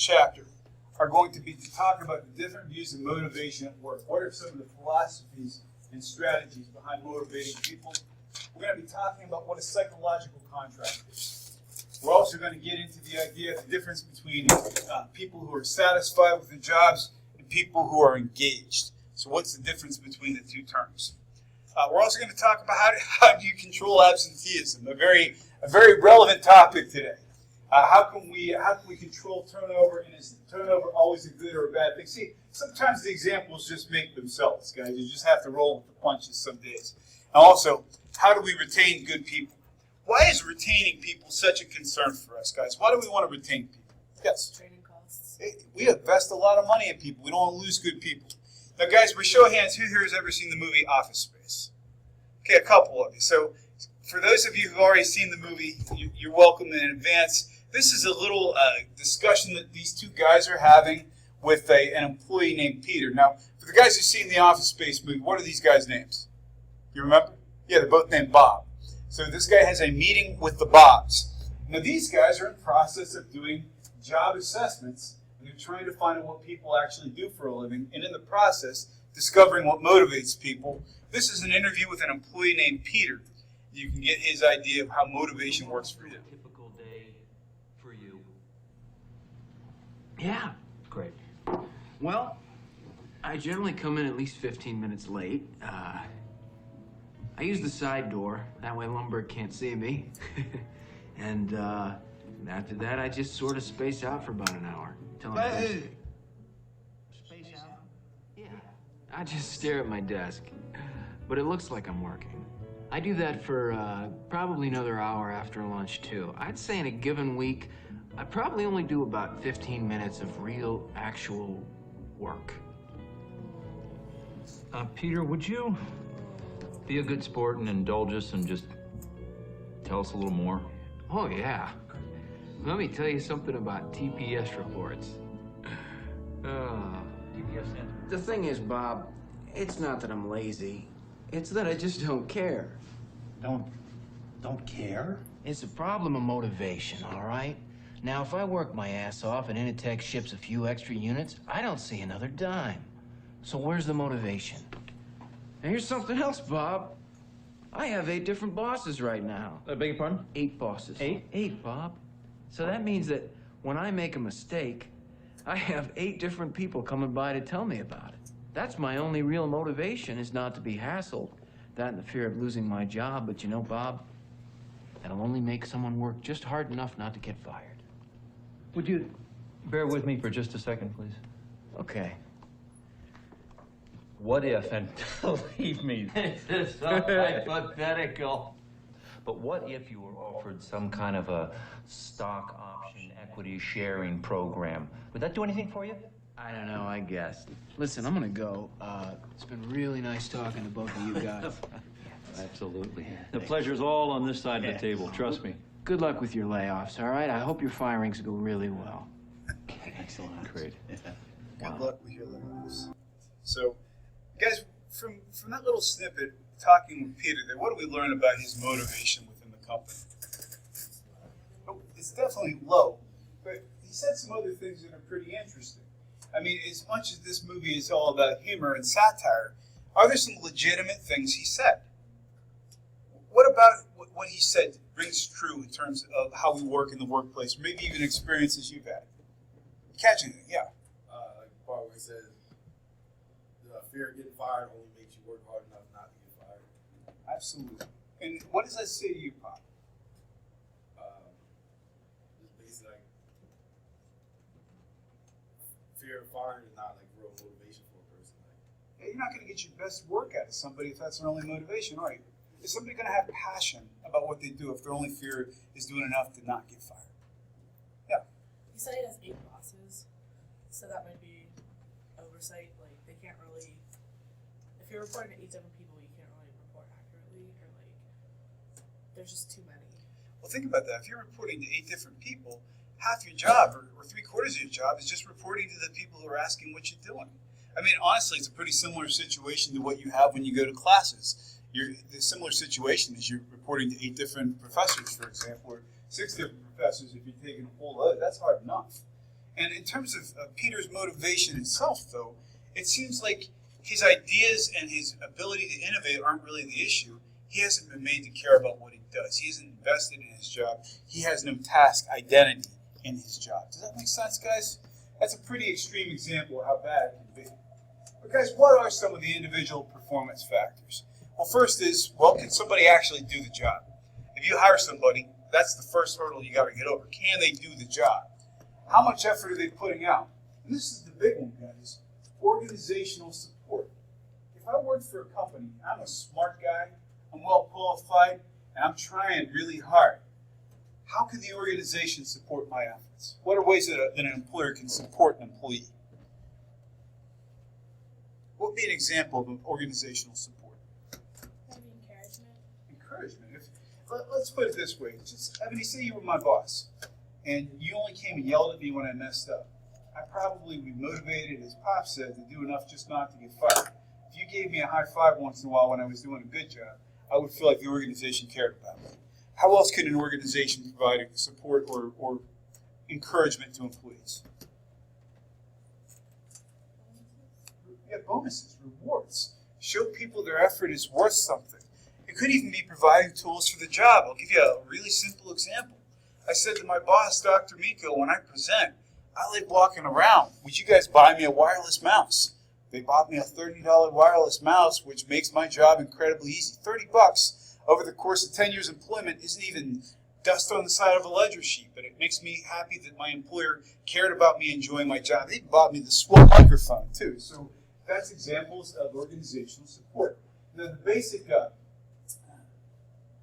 chapter are going to be to talk about the different views of motivation at work. What are some of the philosophies and strategies behind motivating people? We're going to be talking about what a psychological contract is. We're also going to get into the idea of the difference between people who are satisfied with their jobs and people who are engaged. So what's the difference between the two terms? We're also going to talk about how do you control absenteeism, a very relevant topic today. How can we control turnover, and is turnover always a good or a bad thing? See, sometimes the examples just make themselves, guys. You just have to roll with the punches some days. And also, how do we retain good people? Why is retaining people such a concern for us, guys? Why do we want to retain people? Yes? Training costs. We invest a lot of money in people. We don't want to lose good people. Now, guys, by show of hands, who here has ever seen the movie Office Space? Okay, a couple of you. So, for those of you who've already seen the movie, you're welcome in advance. This is a little discussion that these two guys are having with an employee named Peter. Now, for the guys who've seen the Office Space movie, what are these guys' names? You remember? Yeah, they're both named Bob. So this guy has a meeting with the Bobs. Now, these guys are in the process of doing job assessments, and they're trying to find out what people actually do for a living, and in the process, discovering what motivates people. This is an interview with an employee named Peter. You can get his idea of how motivation works for you. Typical day for you. Yeah, great. Well, I generally come in at least 15 minutes late. I use the side door. That way Lumberg can't see me. And after that, I just sort of space out for about an hour. Space out? Yeah. I just stare at my desk. But it looks like I'm working. I do that for probably another hour after lunch, too. I'd say in a given week, I probably only do about 15 minutes of real, actual work. Peter, would you be a good sport and indulge us and just tell us a little more? Oh, yeah. Let me tell you something about TPS reports. The thing is, Bob, it's not that I'm lazy. It's that I just don't care. Don't care? It's a problem of motivation, all right? Now, if I work my ass off and Initech ships a few extra units, I don't see another dime. So where's the motivation? And here's something else, Bob. I have 8 different bosses right now. I beg your pardon? 8 bosses. 8? 8, Bob. So that means that when I make a mistake, I have 8 different people coming by to tell me about it. That's my only real motivation, is not to be hassled. That and the fear of losing my job. But you know, Bob, that'll only make someone work just hard enough not to get fired. Would you bear with me for just a second, please? Okay. What if, and believe me, this is so hypothetical, but what if you were offered some kind of a stock option equity sharing program? Would that do anything for you? I don't know, I guess. Listen, I'm gonna go. It's been really nice talking to both of you guys. Absolutely. The pleasure's all on this side of the table, trust me. Good luck with your layoffs, all right? I hope your firings go really well. Excellent. Great. Good luck with your layoffs. So, guys, from that little snippet, talking with Peter there, what do we learn about his motivation within the company? Oh, it's definitely low, but he said some other things that are pretty interesting. I mean, as much as this movie is all about humor and satire, are there some legitimate things he said? What about what he said rings true in terms of how we work in the workplace, or maybe even experiences you've had? Catch anything, yeah. Like the part where he says, the fear of getting fired only makes you work hard enough not to get fired. Absolutely. And what does that say to you, Pop? Just basically like, fear of firing is not like real motivation for a person. Like, Yeah, you're not going to get your best work out of somebody if that's their only motivation, are you? Is somebody going to have passion about what they do if their only fear is doing enough to not get fired? Yeah. He said he has 8 bosses, so that might be oversight. Like, they can't really, if you're reporting to 8 different people, you can't really report accurately, or like, there's just too many. Well, think about that. If you're reporting to 8 different people, half your job, or 3/4 of your job, is just reporting to the people who are asking what you're doing. I mean, honestly, it's a pretty similar situation to what you have when you go to classes. The similar situation is you're reporting to 8 different professors, for example, or 6 different professors if you're taking a whole load. That's hard enough. And in terms of Peter's motivation itself, though, it seems like his ideas and his ability to innovate aren't really the issue. He hasn't been made to care about what he does. He isn't invested in his job. He has no task identity in his job. Does that make sense, guys? That's a pretty extreme example of how bad it can be. But guys, what are some of the individual performance factors? Well, first is, well, can somebody actually do the job? If you hire somebody, that's the first hurdle you got to get over. Can they do the job? How much effort are they putting out? And this is the big one, guys. Organizational support. If I work for a company, I'm a smart guy, I'm well qualified, and I'm trying really hard. How can the organization support my efforts? What are ways that an employer can support an employee? What would be an example of an organizational support? Maybe encouragement. Encouragement. Let's put it this way. Just, say you were my boss, and you only came and yelled at me when I messed up. I probably would be motivated, as Pop said, to do enough just not to get fired. If you gave me a high five once in a while when I was doing a good job, I would feel like the organization cared about me. How else can an organization provide support or encouragement to employees? Yeah, bonuses, rewards. Show people their effort is worth something. It could even be providing tools for the job. I'll give you a really simple example. I said to my boss, Dr. Miko, when I present, I like walking around. Would you guys buy me a wireless mouse? They bought me a $30 wireless mouse, which makes my job incredibly easy. $30 over the course of 10 years employment isn't even dust on the side of a ledger sheet, but it makes me happy that my employer cared about me enjoying my job. They bought me the swell microphone, too. So that's examples of organizational support. Now, the basic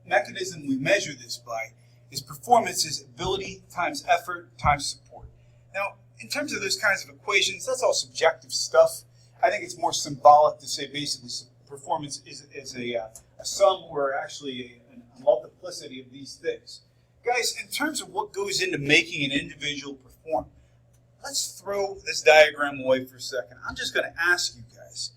mechanism we measure this by is performance is ability times effort times support. Now, in terms of those kinds of equations, that's all subjective stuff. I think it's more symbolic to say basically performance is a sum or actually a multiplicity of these things. Guys, in terms of what goes into making an individual perform, let's throw this diagram away for a second. I'm just going to ask you guys,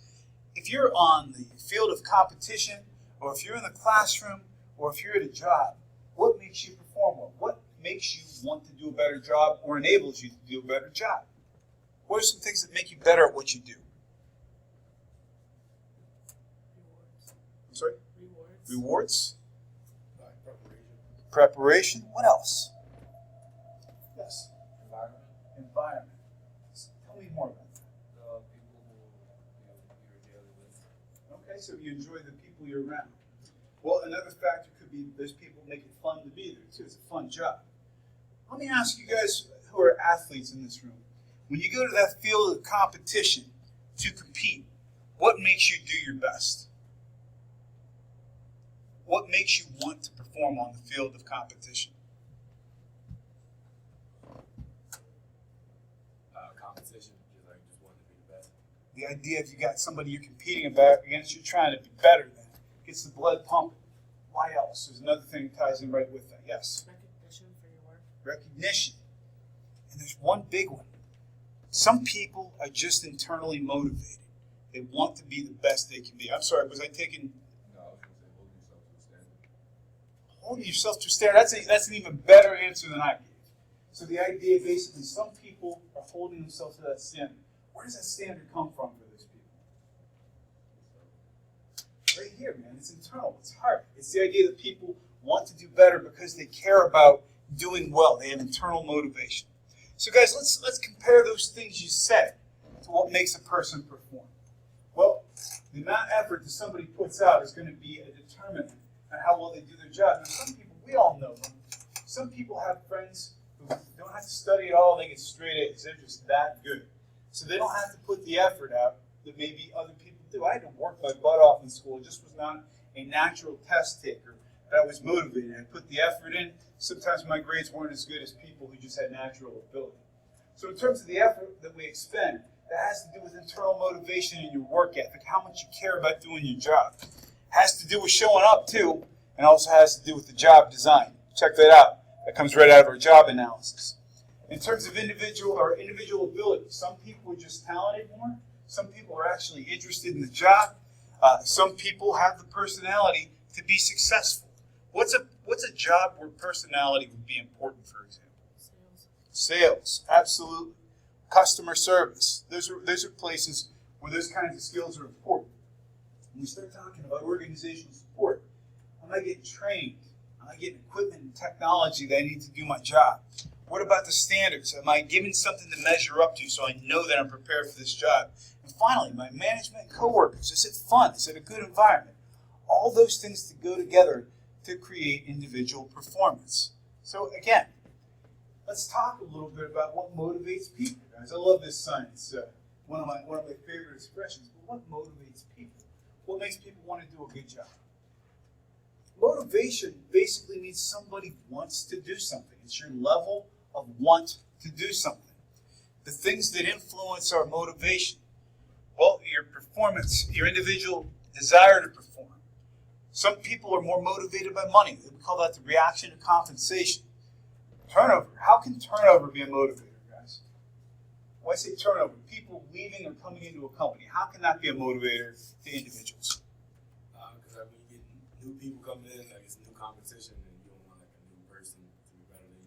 if you're on the field of competition, or if you're in the classroom, or if you're at a job, what makes you perform well? What makes you want to do a better job or enables you to do a better job? What are some things that make you better at what you do? Rewards. I'm sorry? Rewards. Rewards? Preparation. Preparation? What else? Yes? Environment. Environment. Tell me more about that. The people who you're dealing with. Okay, so you enjoy the people you're around. Well, another factor could be those people make it fun to be there, too. It's a fun job. Let me ask you guys who are athletes in this room. When you go to that field of competition to compete, what makes you do your best? What makes you want to perform on the field of competition? Competition, because I just want to be the best. The idea if you got somebody you're competing against, you're trying to be better than. Gets the blood pumping. Why else? There's another thing that ties in right with that. Yes? Recognition for your work. Recognition. And there's one big one. Some people are just internally motivated. They want to be the best they can be. I'm sorry, was I taking... No, I was going to say Holding yourself to a standard. That's an even better answer than I gave. So the idea, basically, some people are holding themselves to that standard. Where does that standard come from for those people? Right here, man. It's internal. It's heart. It's the idea that people want to do better because they care about doing well. They have internal motivation. So, guys, let's compare those things you said to what makes a person perform. Well, the amount of effort that somebody puts out is going to be a determinant on how well they do their job. Now, some people, we all know them. Some people have friends who don't have to study at all. They get straight A's. They're just that good. So they don't have to put the effort out that maybe other people do. I had to work my butt off in school. It just was not a natural test taker, but I was motivated. I put the effort in. Sometimes my grades weren't as good as people who just had natural ability. So in terms of the effort that we expend, that has to do with internal motivation and your work ethic, how much you care about doing your job. Has to do with showing up too, and also has to do with the job design. Check that out. That comes right out of our job analysis. In terms of individual ability, some people are just talented more. Some people are actually interested in the job. Some people have the personality to be successful. What's a job where personality would be important, for example? Sales. Sales, absolutely. customer service. Those are places where those kinds of skills are important. When we start talking about organizational support, am I getting trained? Am I getting equipment and technology that I need to do my job? What about the standards? Am I given something to measure up to so I know that I'm prepared for this job? And finally, my management and coworkers. Is it fun? Is it a good environment? All those things to go together to create individual performance. So again, let's talk a little bit about what motivates people, guys. I love this science. One of my favorite expressions. But what motivates people? What makes people want to do a good job? Motivation basically means somebody wants to do something. It's your level of want to do something. The things that influence our motivation, well, your performance, your individual desire to perform. Some people are more motivated by money. We call that the reaction to compensation. Turnover. How can turnover be a motivator, guys? When I say turnover, people leaving or coming into a company, how can that be a motivator to individuals? Because when you get new people coming in, like it's new competition, and you don't want like a new person to be better than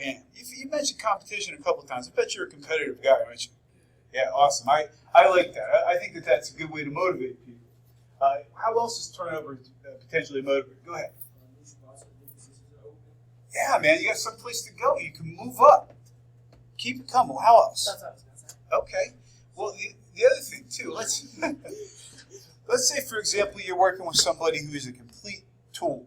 you. Bam. You mentioned competition a couple of times. I bet you're a competitive guy, aren't you? Yeah, awesome. I like that. I think that that's a good way to motivate people. How else is turnover potentially motivating? Go ahead. Yeah, man, you got some place to go. You can move up. Keep it coming. How else? That's what I was gonna say. Okay. Well, the other thing too. Let's say, for example, you're working with somebody who is a complete tool,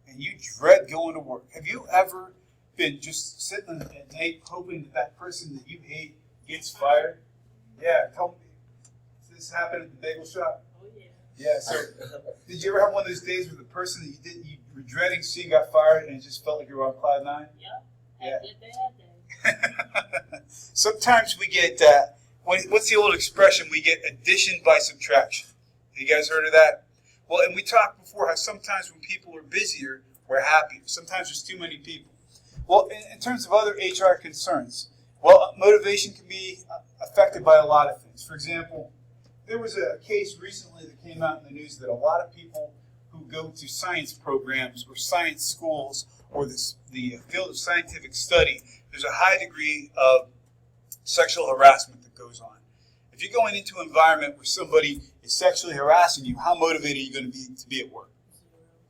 and you dread going to work. Have you ever been just sitting at night hoping that person that you hate gets fired? Yeah. Tell me. This happened at the bagel shop. Oh yeah. Yeah. So, did you ever have one of those days where the person that you were dreading seeing got fired, and it just felt like you were on cloud nine? Yep. Yeah. Good day, that day. Sometimes we get, what's the old expression? We get addition by subtraction. You guys heard of that? Well, and we talked before how sometimes when people are busier, we're happier. Sometimes there's too many people. Well, in terms of other HR concerns, well, motivation can be affected by a lot of things. For example, there was a case recently that came out in the news that a lot of people who go to science programs or science schools or the field of scientific study, there's a high degree of sexual harassment that goes on. If you're going into an environment where somebody is sexually harassing you, how motivated are you going to be at work?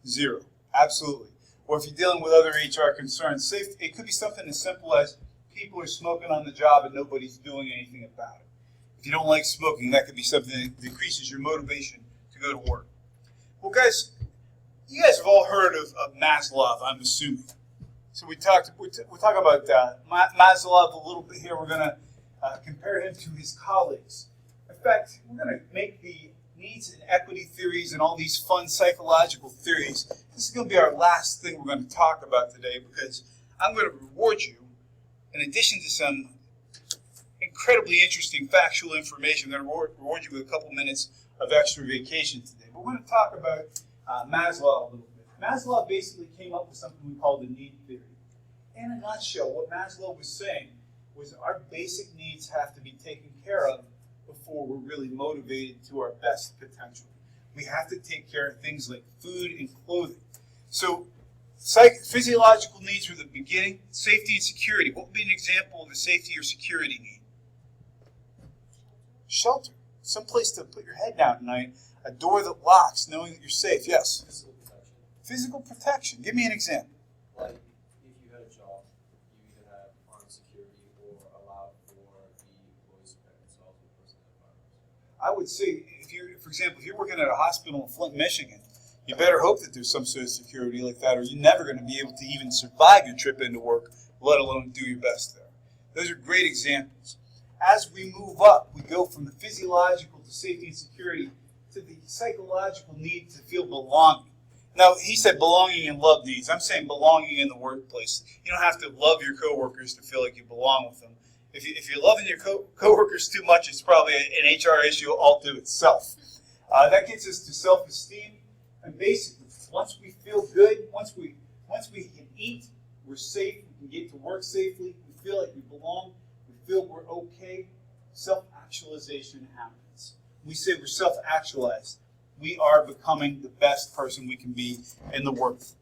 Zero. Absolutely. Or if you're dealing with other HR concerns, it could be something as simple as people are smoking on the job and nobody's doing anything about it. If you don't like smoking, that could be something that decreases your motivation to go to work. Well, guys, you guys have all heard of Maslow, I'm assuming. So we'll talk about Maslow a little bit here. We're going to compare him to his colleagues. In fact, we're going to make the needs and equity theories and all these fun psychological theories. This is going to be our last thing we're going to talk about today because I'm going to reward you, in addition to some incredibly interesting factual information, I'm going to reward you with a couple minutes of extra vacation today. But we're going to talk about Maslow a little bit. Maslow basically came up with something we call the need theory. In a nutshell, what Maslow was saying was our basic needs have to be taken care of before we're really motivated to our best potential. We have to take care of things like food and clothing. So physiological needs were the beginning. Safety and security. What would be an example of a safety or security need? Shelter. Some place to put your head down at night. A door that locks, knowing that you're safe. Yes? Physical protection. Physical protection. Give me an example. Like, if you had a job, you either have armed security or allow for the employees to protect themselves with personal environments. I would say, for example, if you're working at a hospital in Flint, Michigan, you better hope that there's some sort of security like that, or you're never going to be able to even survive your trip into work, let alone do your best there. Those are great examples. As we move up, we go from the physiological to safety and security to the psychological need to feel belonging. Now, he said belonging and love needs. I'm saying belonging in the workplace. You don't have to love your coworkers to feel like you belong with them. If you're loving your coworkers too much, it's probably an HR issue all to itself. That gets us to self-esteem. And basically, once we feel good, once we can eat, we're safe, we can get to work safely, we feel like we belong, we feel we're okay, self-actualization happens. We say we're self-actualized. We are becoming the best person we can be in the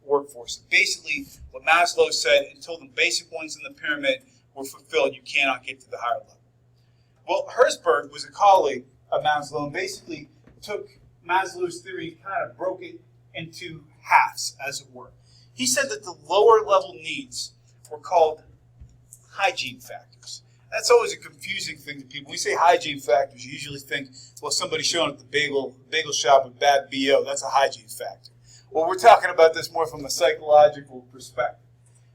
workforce. Basically, what Maslow said, until the basic ones in the pyramid were fulfilled, you cannot get to the higher level. Well, Herzberg was a colleague of Maslow and basically took Maslow's theory and kind of broke it into halves, as it were. He said that the lower level needs were called hygiene factors. That's always a confusing thing to people. When we say hygiene factors, you usually think, well, somebody showing at the bagel shop with bad BO, that's a hygiene factor. Well, we're talking about this more from a psychological perspective.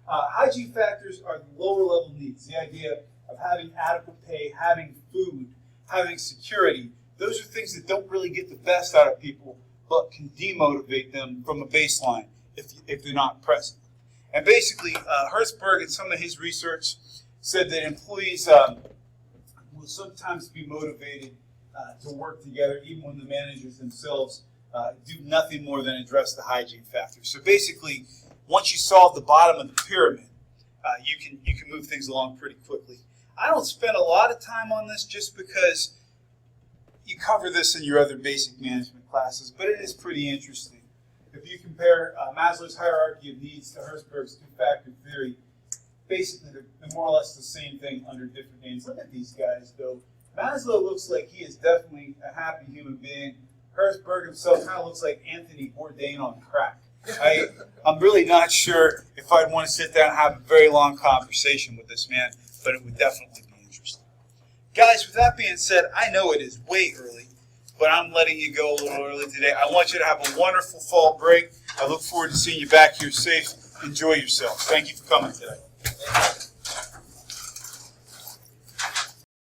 Hygiene factors are the lower level needs, the idea of having adequate pay, having food, having security. Those are things that don't really get the best out of people, but can demotivate them from a baseline if they're not present. And basically, Herzberg and some of his research said that employees will sometimes be motivated to work together, even when the managers themselves do nothing more than address the hygiene factors. So basically, once you solve the bottom of the pyramid, you can move things along pretty quickly. I don't spend a lot of time on this just because you cover this in your other basic management classes, but it is pretty interesting. If you compare Maslow's hierarchy of needs to Herzberg's two-factor theory, basically they're more or less the same thing under different names. Look at these guys, though. Maslow looks like he is definitely a happy human being. Herzberg himself kind of looks like Anthony Bourdain on crack. I'm really not sure if I'd want to sit down and have a very long conversation with this man, but it would definitely be interesting. Guys, with that being said, I know it is way early, but I'm letting you go a little early today. I want you to have a wonderful fall break. I look forward to seeing you back here safe. Enjoy yourself. Thank you for coming today.